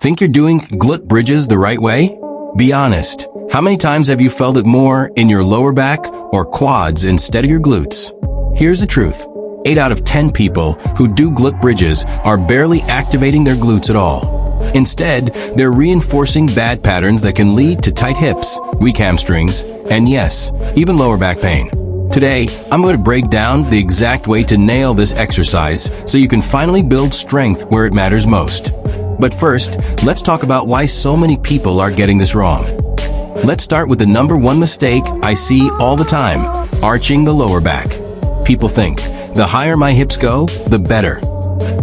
Think you're doing glute bridges the right way? Be honest. How many times have you felt it more in your lower back or quads instead of your glutes? Here's the truth. 8 out of 10 people who do glute bridges are barely activating their glutes at all. Instead, they're reinforcing bad patterns that can lead to tight hips, weak hamstrings, and yes, even lower back pain. Today, I'm going to break down the exact way to nail this exercise so you can finally build strength where it matters most. But first, let's talk about why so many people are getting this wrong. Let's start with the number one mistake I see all the time: arching the lower back. People think, the higher my hips go, the better.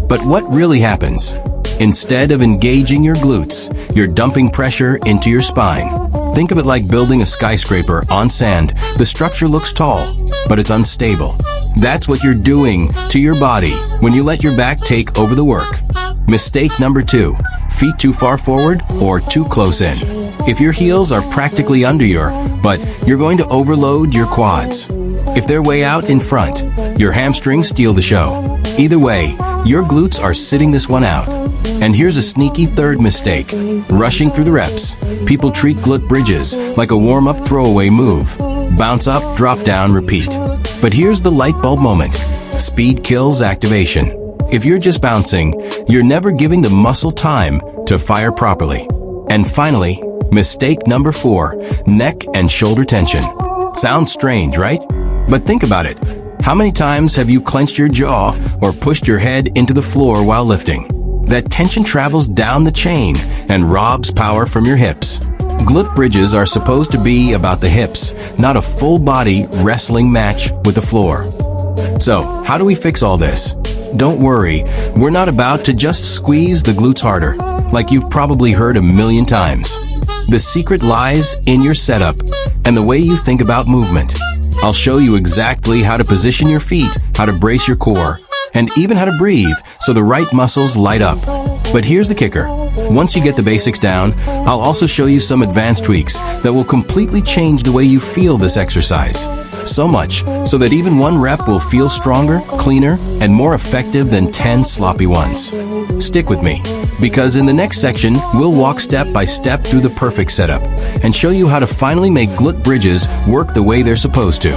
But what really happens? Instead of engaging your glutes, you're dumping pressure into your spine. Think of it like building a skyscraper on sand. The structure looks tall, but it's unstable. That's what you're doing to your body when you let your back take over the work. Mistake number 2, feet too far forward or too close in. If your heels are practically under but you're going to overload your quads. If they're way out in front, your hamstrings steal the show. Either way, your glutes are sitting this one out. And here's a sneaky third mistake: rushing through the reps. People treat glute bridges like a warm-up throwaway move. Bounce up, drop down, repeat. But here's the light bulb moment. Speed kills activation. If you're just bouncing, you're never giving the muscle time to fire properly. And finally, mistake number 4, neck and shoulder tension. Sounds strange, right? But think about it. How many times have you clenched your jaw or pushed your head into the floor while lifting? That tension travels down the chain and robs power from your hips. Glute bridges are supposed to be about the hips, not a full-body wrestling match with the floor. So, how do we fix all this? Don't worry, we're not about to just squeeze the glutes harder, like you've probably heard a million times. The secret lies in your setup and the way you think about movement. I'll show you exactly how to position your feet, how to brace your core, and even how to breathe so the right muscles light up. But here's the kicker. Once you get the basics down, I'll also show you some advanced tweaks that will completely change the way you feel this exercise. So much so that even one rep will feel stronger, cleaner, and more effective than 10 sloppy ones. Stick with me, because in the next section, we'll walk step by step through the perfect setup and show you how to finally make glute bridges work the way they're supposed to.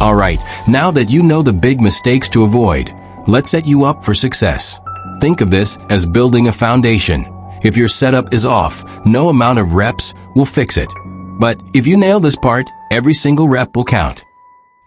Alright, now that you know the big mistakes to avoid, let's set you up for success. Think of this as building a foundation. If your setup is off, no amount of reps will fix it. But if you nail this part, every single rep will count.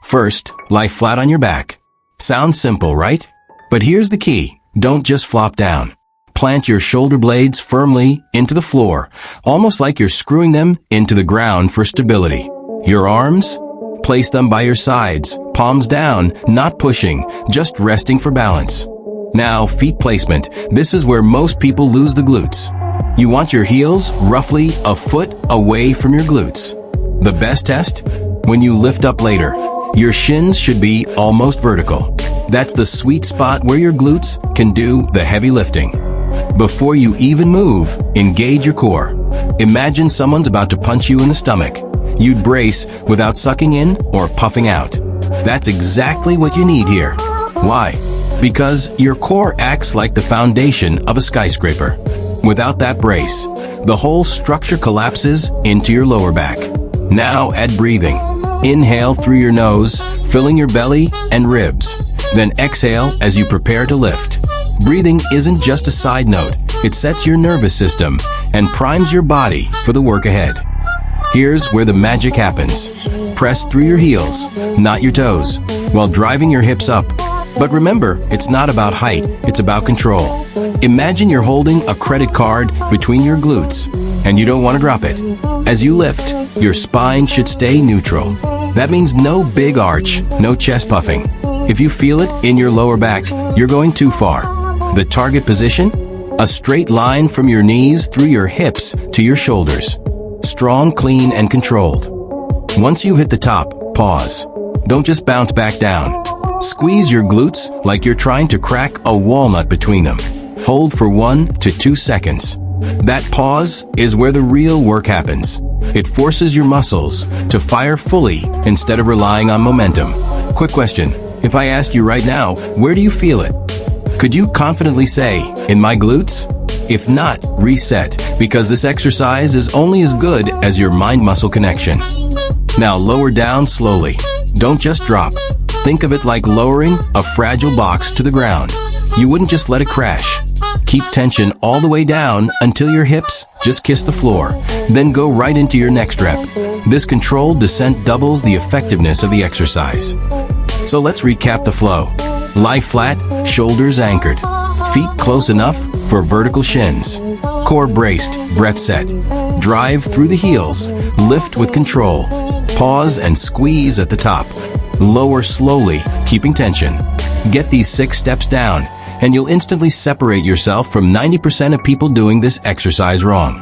First, lie flat on your back. Sounds simple, right? But here's the key. Don't just flop down. Plant your shoulder blades firmly into the floor, almost like you're screwing them into the ground for stability. Your arms? Place them by your sides, palms down, not pushing, just resting for balance. Now, feet placement. This is where most people lose the glutes. You want your heels roughly a foot away from your glutes. The best test? When you lift up later, your shins should be almost vertical. That's the sweet spot where your glutes can do the heavy lifting. Before you even move, engage your core. Imagine someone's about to punch you in the stomach. You'd brace without sucking in or puffing out. That's exactly what you need here. Why? Because your core acts like the foundation of a skyscraper. Without that brace, the whole structure collapses into your lower back. Now add breathing. Inhale through your nose, filling your belly and ribs. Then exhale as you prepare to lift. Breathing isn't just a side note. It sets your nervous system and primes your body for the work ahead. Here's where the magic happens. Press through your heels, not your toes, while driving your hips up. But remember, it's not about height, it's about control. Imagine you're holding a credit card between your glutes, and you don't want to drop it. As you lift, your spine should stay neutral. That means no big arch, no chest puffing. If you feel it in your lower back, you're going too far. The target position? A straight line from your knees through your hips to your shoulders. Strong, clean, and controlled. Once you hit the top, pause. Don't just bounce back down. Squeeze your glutes like you're trying to crack a walnut between them. Hold for 1 to 2 seconds. That pause is where the real work happens. It forces your muscles to fire fully instead of relying on momentum. Quick question. If I asked you right now, where do you feel it? Could you confidently say, in my glutes? If not, reset, because this exercise is only as good as your mind-muscle connection. Now lower down slowly. Don't just drop. Think of it like lowering a fragile box to the ground. You wouldn't just let it crash. Keep tension all the way down until your hips just kiss the floor. Then go right into your next rep. This controlled descent doubles the effectiveness of the exercise. So let's recap the flow. Lie flat, shoulders anchored. Feet close enough for vertical shins. Core braced, breath set. Drive through the heels. Lift with control. Pause and squeeze at the top. Lower slowly, keeping tension. Get these 6 steps down, and you'll instantly separate yourself from 90% of people doing this exercise wrong.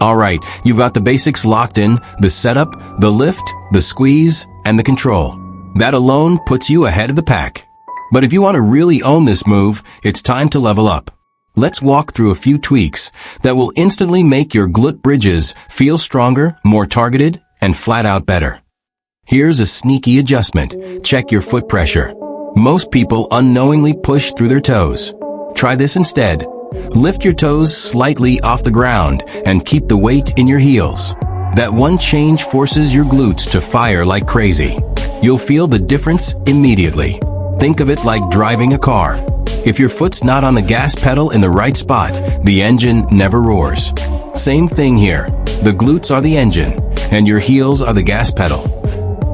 Alright, you've got the basics locked in: the setup, the lift, the squeeze, and the control. That alone puts you ahead of the pack. But if you want to really own this move, it's time to level up. Let's walk through a few tweaks that will instantly make your glute bridges feel stronger, more targeted, and flat out better. Here's a sneaky adjustment. Check your foot pressure. Most people unknowingly push through their toes. Try this instead. Lift your toes slightly off the ground and keep the weight in your heels. That one change forces your glutes to fire like crazy. You'll feel the difference immediately. Think of it like driving a car. If your foot's not on the gas pedal in the right spot, the engine never roars. Same thing here. The glutes are the engine, and your heels are the gas pedal.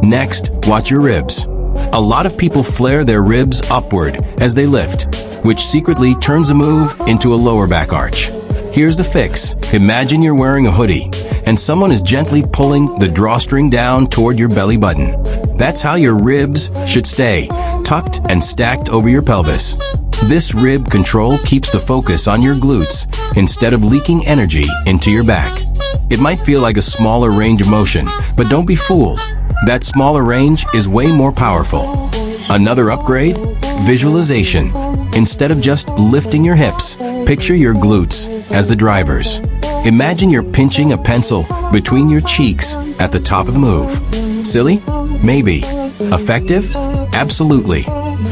Next, watch your ribs. A lot of people flare their ribs upward as they lift, which secretly turns the move into a lower back arch. Here's the fix. Imagine you're wearing a hoodie, and someone is gently pulling the drawstring down toward your belly button. That's how your ribs should stay, tucked and stacked over your pelvis. This rib control keeps the focus on your glutes instead of leaking energy into your back. It might feel like a smaller range of motion, but don't be fooled. That smaller range is way more powerful. Another upgrade? Visualization. Instead of just lifting your hips, picture your glutes as the drivers. Imagine you're pinching a pencil between your cheeks at the top of the move. Silly? Maybe. Effective? Absolutely.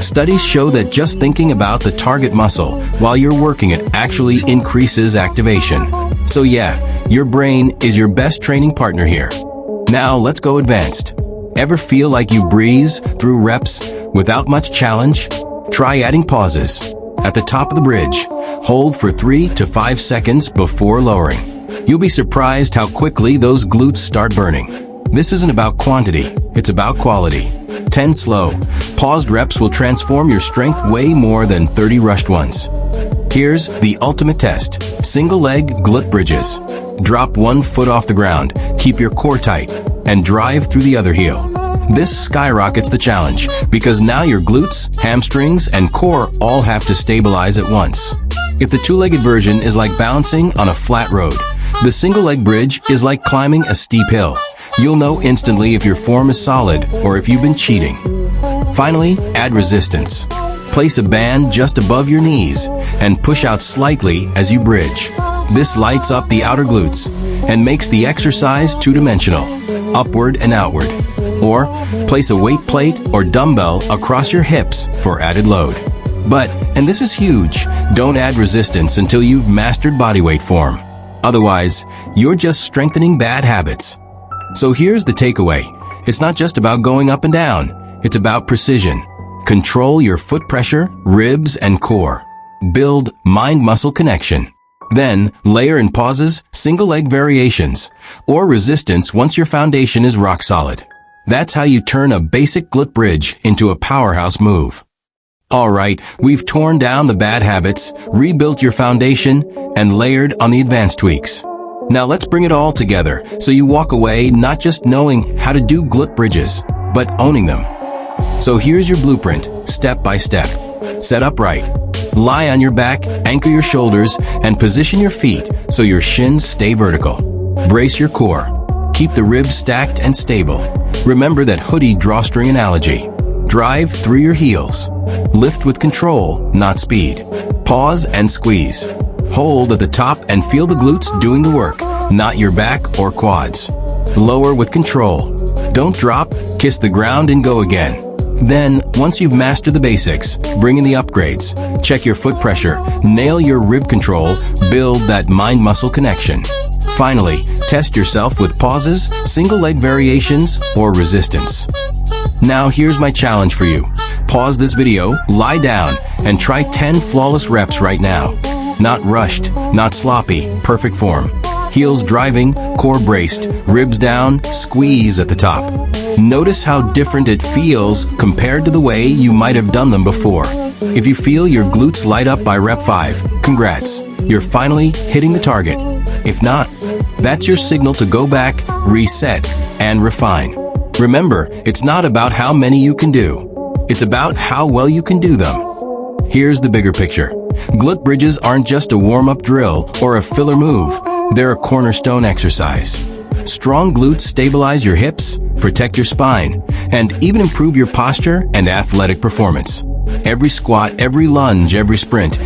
Studies show that just thinking about the target muscle while you're working it actually increases activation. So yeah, your brain is your best training partner here. Now let's go advanced. Ever feel like you breeze through reps without much challenge? Try adding pauses. At the top of the bridge, hold for 3 to 5 seconds before lowering. You'll be surprised how quickly those glutes start burning. This isn't about quantity, it's about quality. 10 slow, paused reps will transform your strength way more than 30 rushed ones. Here's the ultimate test. Single leg glute bridges. Drop one foot off the ground, keep your core tight, and drive through the other heel. This skyrockets the challenge, because now your glutes, hamstrings, and core all have to stabilize at once. If the two-legged version is like bouncing on a flat road, the single leg bridge is like climbing a steep hill. You'll know instantly if your form is solid or if you've been cheating. Finally, add resistance. Place a band just above your knees and push out slightly as you bridge. This lights up the outer glutes and makes the exercise two-dimensional, upward and outward. Or place a weight plate or dumbbell across your hips for added load. But, and this is huge, don't add resistance until you've mastered bodyweight form. Otherwise, you're just strengthening bad habits. So here's the takeaway. It's not just about going up and down. It's about precision. Control your foot pressure, ribs, and core. Build mind-muscle connection. Then, layer in pauses, single leg variations, or resistance once your foundation is rock solid. That's how you turn a basic glute bridge into a powerhouse move. Alright, we've torn down the bad habits, rebuilt your foundation, and layered on the advanced tweaks. Now let's bring it all together so you walk away not just knowing how to do glute bridges, but owning them. So here's your blueprint, step by step. Set up right. Lie on your back, anchor your shoulders, and position your feet so your shins stay vertical. Brace your core. Keep the ribs stacked and stable. Remember that hoodie drawstring analogy. Drive through your heels. Lift with control, not speed. Pause and squeeze. Hold at the top and feel the glutes doing the work, not your back or quads. Lower with control. Don't drop, kiss the ground and go again. Then, once you've mastered the basics, bring in the upgrades. Check your foot pressure, nail your rib control, build that mind-muscle connection. Finally, test yourself with pauses, single leg variations, or resistance. Now here's my challenge for you. Pause this video, lie down, and try 10 flawless reps right now. Not rushed, not sloppy, perfect form. Heels driving, core braced, ribs down, squeeze at the top. Notice how different it feels compared to the way you might have done them before. If you feel your glutes light up by rep 5, congrats, you're finally hitting the target. If not, that's your signal to go back, reset, and refine. Remember, it's not about how many you can do. It's about how well you can do them. Here's the bigger picture. Glute bridges aren't just a warm-up drill or a filler move. They're a cornerstone exercise. Strong glutes stabilize your hips, protect your spine, and even improve your posture and athletic performance. Every squat, every lunge, every sprint